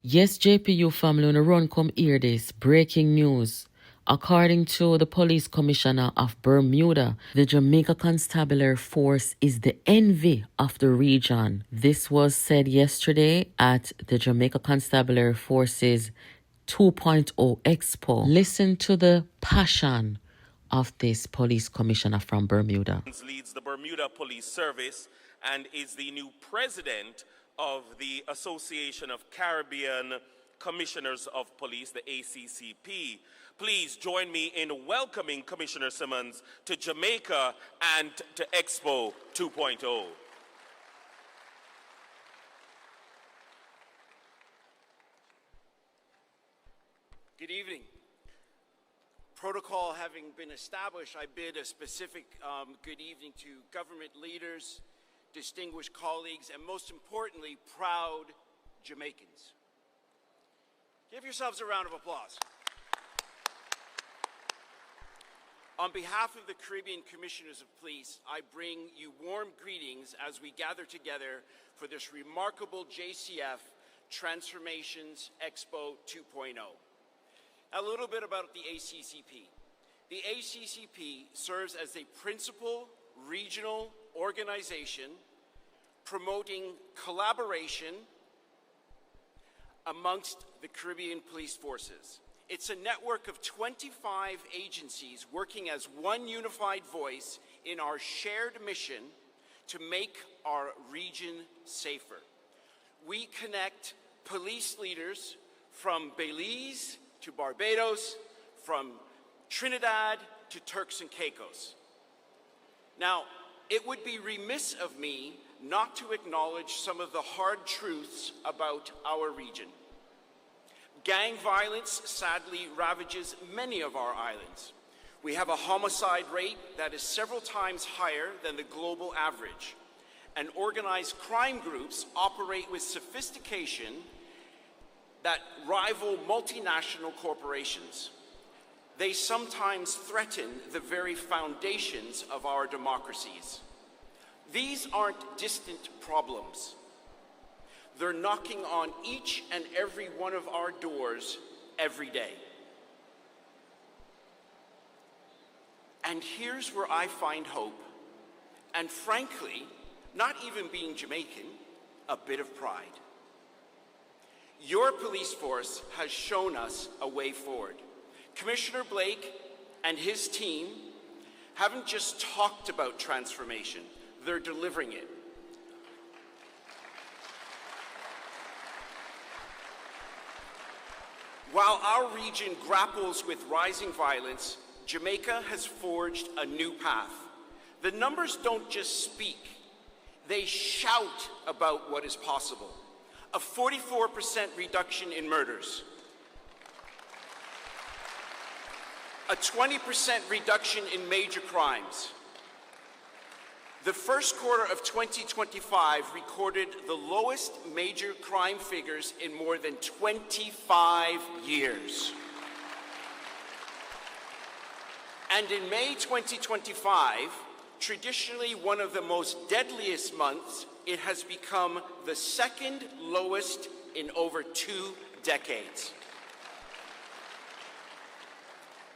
Yes, JPU family, on the run come hear this. Breaking news. According to the police commissioner of Bermuda, the Jamaica Constabulary Force is the envy of the region. This was said yesterday at the Jamaica Constabulary Force's 2.0 Expo. Listen to the passion of this police commissioner from Bermuda. Leads the Bermuda Police Service and is the new president of the Association of Caribbean Commissioners of Police, the ACCP. Please join me in welcoming Commissioner Simmons to Jamaica and to Expo 2.0. Good evening. Protocol having been established, I bid a specific good evening to government leaders, distinguished colleagues, and most importantly, proud Jamaicans. Give yourselves a round of applause. On behalf of the Caribbean Commissioners of Police, I bring you warm greetings as we gather together for this remarkable JCF Transformations Expo 2.0. A little bit about the ACCP. The ACCP serves as a principal regional organization promoting collaboration amongst the Caribbean police forces. It's a network of 25 agencies working as one unified voice in our shared mission to make our region safer. We connect police leaders from Belize to Barbados, from Trinidad to Turks and Caicos. Now, it would be remiss of me not to acknowledge some of the hard truths about our region. Gang violence sadly ravages many of our islands. We have a homicide rate that is several times higher than the global average, and organized crime groups operate with sophistication that rival multinational corporations. They sometimes threaten the very foundations of our democracies. These aren't distant problems. They're knocking on each and every one of our doors every day. And here's where I find hope, and frankly, not even being Jamaican, a bit of pride. Your police force has shown us a way forward. Commissioner Blake and his team haven't just talked about transformation, they're delivering it. While our region grapples with rising violence, Jamaica has forged a new path. The numbers don't just speak, they shout about what is possible. A 44% reduction in murders, a 20% reduction in major crimes. The first quarter of 2025 recorded the lowest major crime figures in more than 25 years. And in May 2025, traditionally one of the most deadliest months, it has become the second lowest in over 2 decades.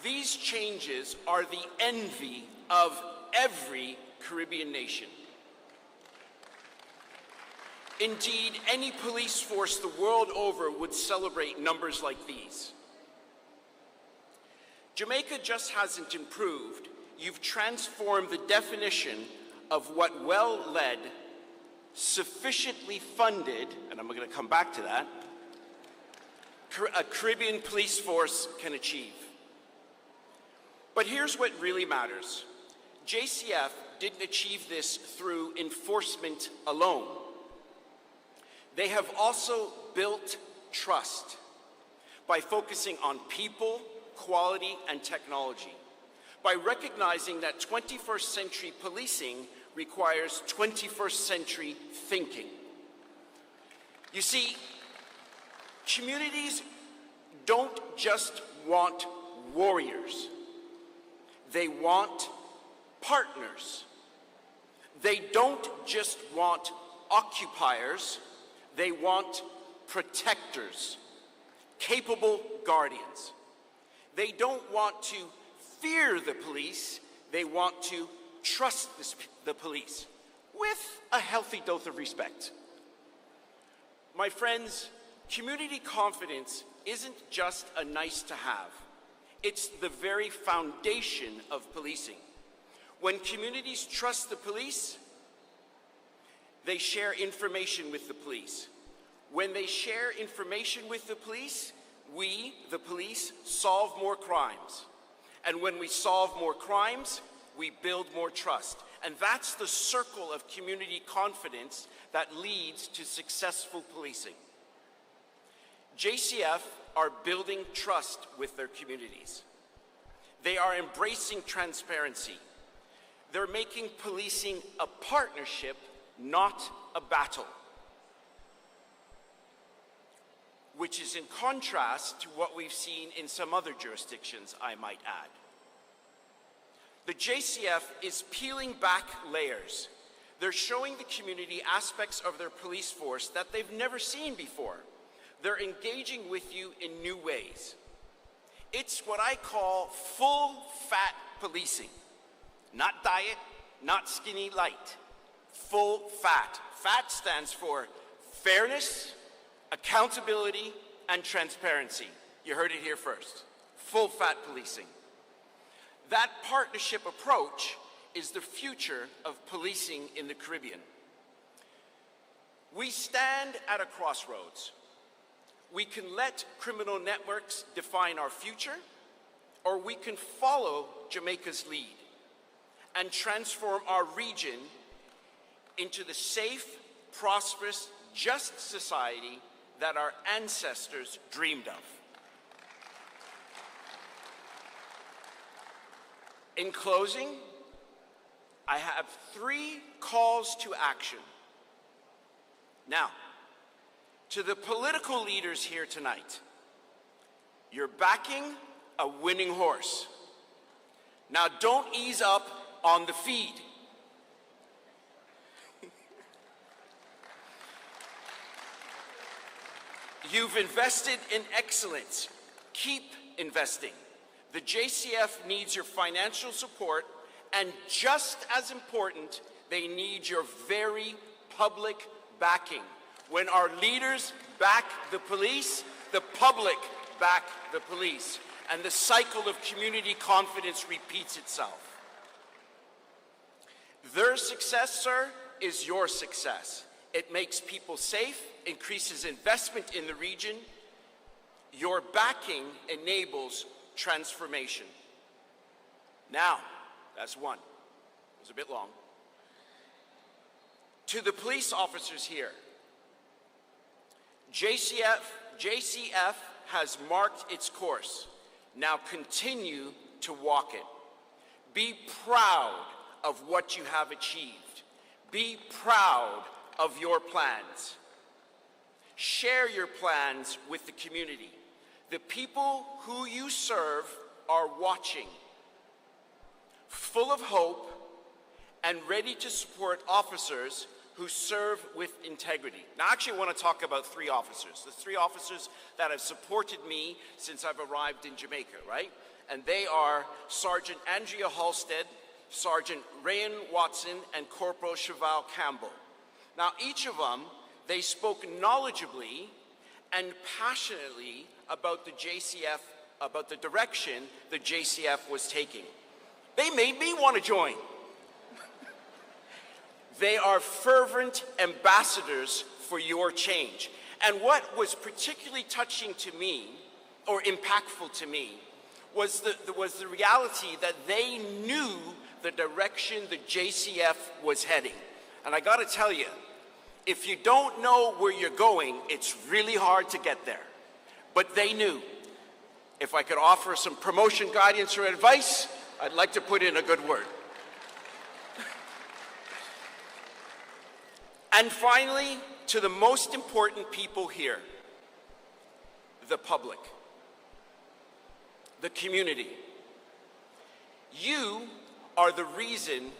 These changes are the envy of every Caribbean nation. Indeed, any police force the world over would celebrate numbers like these. Jamaica just hasn't improved. You've transformed the definition of what well-led, sufficiently funded, and I'm going to come back to that, a Caribbean police force can achieve. But here's what really matters. JCF didn't achieve this through enforcement alone. They have also built trust by focusing on people, quality, and technology, by recognizing that 21st century policing requires 21st century thinking. You see, communities don't just want warriors. They want partners. They don't just want occupiers. They want protectors, capable guardians. They don't want to fear the police, they want to trust the police with a healthy dose of respect. My friends, community confidence isn't just a nice to have. It's the very foundation of policing. When communities trust the police, they share information with the police. When they share information with the police, we, the police, solve more crimes. And when we solve more crimes, we build more trust. And that's the circle of community confidence that leads to successful policing. JCF are building trust with their communities. They are embracing transparency. They're making policing a partnership, not a battle, which is in contrast to what we've seen in some other jurisdictions, I might add. The JCF is peeling back layers. They're showing the community aspects of their police force that they've never seen before. They're engaging with you in new ways. It's what I call full-fat policing. Not diet, not skinny light. Full fat. Fat stands for fairness, accountability, and transparency. You heard it here first. Full fat policing. That partnership approach is the future of policing in the Caribbean. We stand at a crossroads. We can let criminal networks define our future, or we can follow Jamaica's lead and transform our region into the safe, prosperous, just society that our ancestors dreamed of. In closing, I have 3 calls to action. Now, to the political leaders here tonight, you're backing a winning horse. Now don't ease up on the feed. You've invested in excellence. Keep investing. The JCF needs your financial support, and just as important, they need your very public backing. When our leaders back the police, the public back the police, and the cycle of community confidence repeats itself. Their success, sir, is your success. It makes people safe, increases investment in the region. Your backing enables transformation. Now, that's one. It was a bit long. To the police officers here, JCF has marked its course. Now continue to walk it. Be proud of what you have achieved. Be proud of your plans. Share your plans with the community. The people who you serve are watching, full of hope and ready to support officers who serve with integrity. Now, I actually want to talk about 3 officers, the 3 officers that have supported me since I've arrived in Jamaica, right? And they are Sergeant Andrea Halstead, Sergeant Rayan Watson, and Corporal Cheval Campbell. Now, each of them, they spoke knowledgeably and passionately about the JCF, about the direction the JCF was taking. They made me want to join. They are fervent ambassadors for your change. And what was particularly touching to me, or impactful to me, was the reality that they knew the direction the JCF was heading. And I gotta tell you, if you don't know where you're going, it's really hard to get there. But they knew. If I could offer some promotion guidance or advice, I'd like to put in a good word. And finally, to the most important people here, the public, the community. You are the reason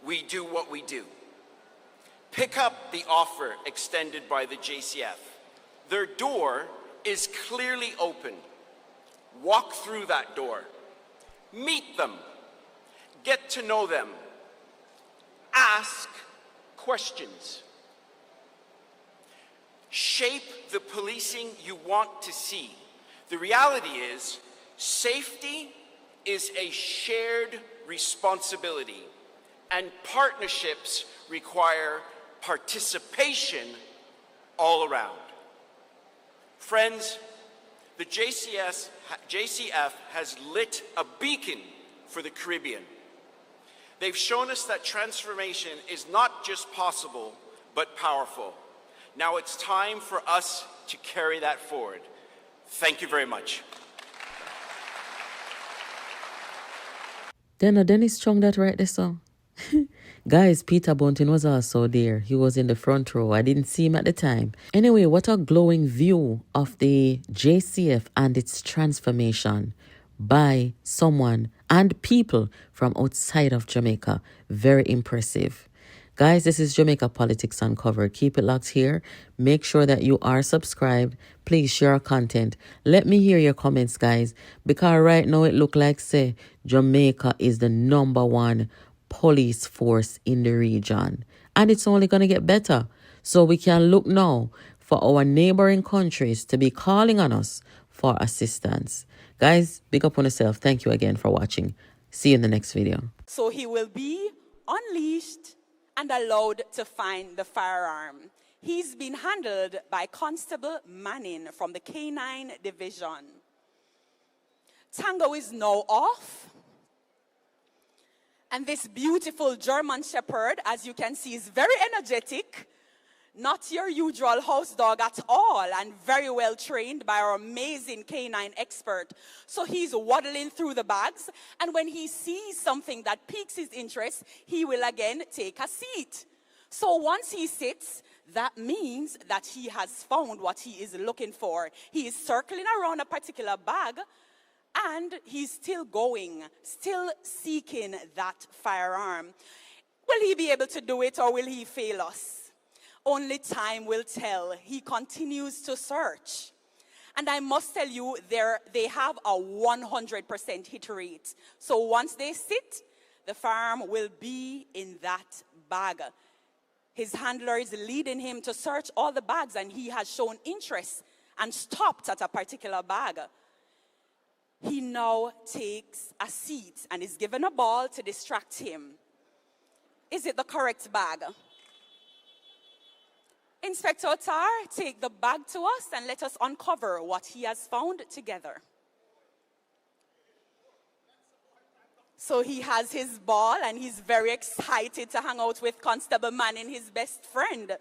we do what we do. Pick up the offer extended by the JCF. Their door is clearly open. Walk through that door. Meet them. Get to know them. Ask questions. Shape the policing you want to see. The reality is, safety is a shared responsibility, and partnerships require participation all around. Friends, the JCF has lit a beacon for the Caribbean. They've shown us that transformation is not just possible, but powerful. Now it's time for us to carry that forward. Thank you very much. Then Dennis Chung that right there, so. Guys, Peter Bunting was also there. He was in the front row. I didn't see him at the time. Anyway, what a glowing view of the JCF and its transformation by someone and people from outside of Jamaica. Very impressive. Guys, this is Jamaica Politics Uncovered. Keep it locked here. Make sure that you are subscribed. Please share our content. Let me hear your comments, guys. Because right now it look like, say, Jamaica is the #1 police force in the region. And it's only going to get better. So we can look now for our neighboring countries to be calling on us for assistance. Guys, big up on yourself. Thank you again for watching. See you in the next video. So he will be unleashed and allowed to find the firearm. He's been handled by Constable Manning from the K9 Division. Tango is now off. And this beautiful German Shepherd, as you can see, is very energetic. Not your usual house dog at all, and very well trained by our amazing K9 expert. So he's waddling through the bags, and when he sees something that piques his interest, he will again take a seat. So once he sits, that means that he has found what he is looking for. He is circling around a particular bag, and he's still going, still seeking that firearm. Will he be able to do it, or will he fail us? Only time will tell. He continues to search. And I must tell you, they have a 100% hit rate. So once they sit, the firearm will be in that bag. His handler is leading him to search all the bags, and he has shown interest and stopped at a particular bag. He now takes a seat and is given a ball to distract him. Is it the correct bag? Inspector Otar, take the bag to us and let us uncover what he has found together. So he has his ball and he's very excited to hang out with Constable Manning, his best friend.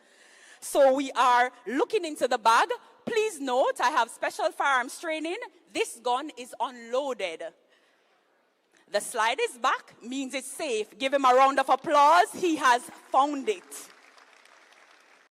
So we are looking into the bag. Please note, I have special firearms training. This gun is unloaded. The slide is back, means it's safe. Give him a round of applause. He has found it.